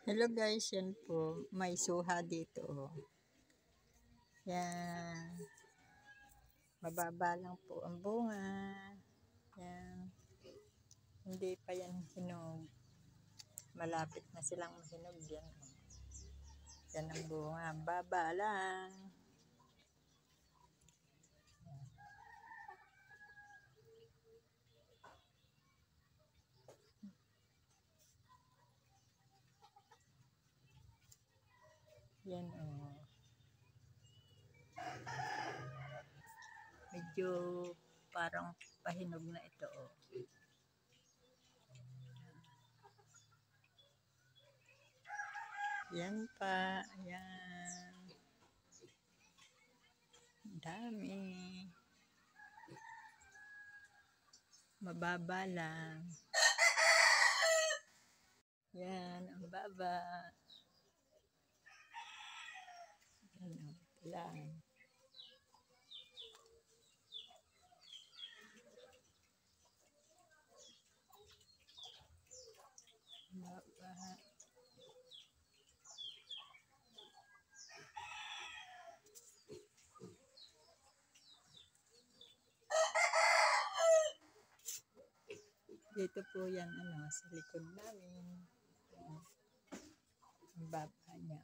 Hello guys, yan po. May suha dito. Oh. Yan. Mababa lang po ang bunga. Yan. Hindi pa yan hinog. Malapit na silang mahinog yan. Oh. Yan ang bunga. Baba lang. Yan oh. Medyo parang pahinog na ito oh. Yan pa. Yan. Dami. Mababa lang. Yan, ang baba. Yan lang. Baba. Dito po yan sa likod namin. Ang baba niya.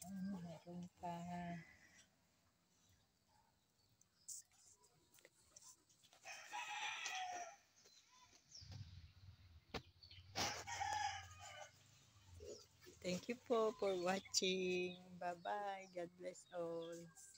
Meron pa. Thank you po for watching. Bye-bye. God bless all.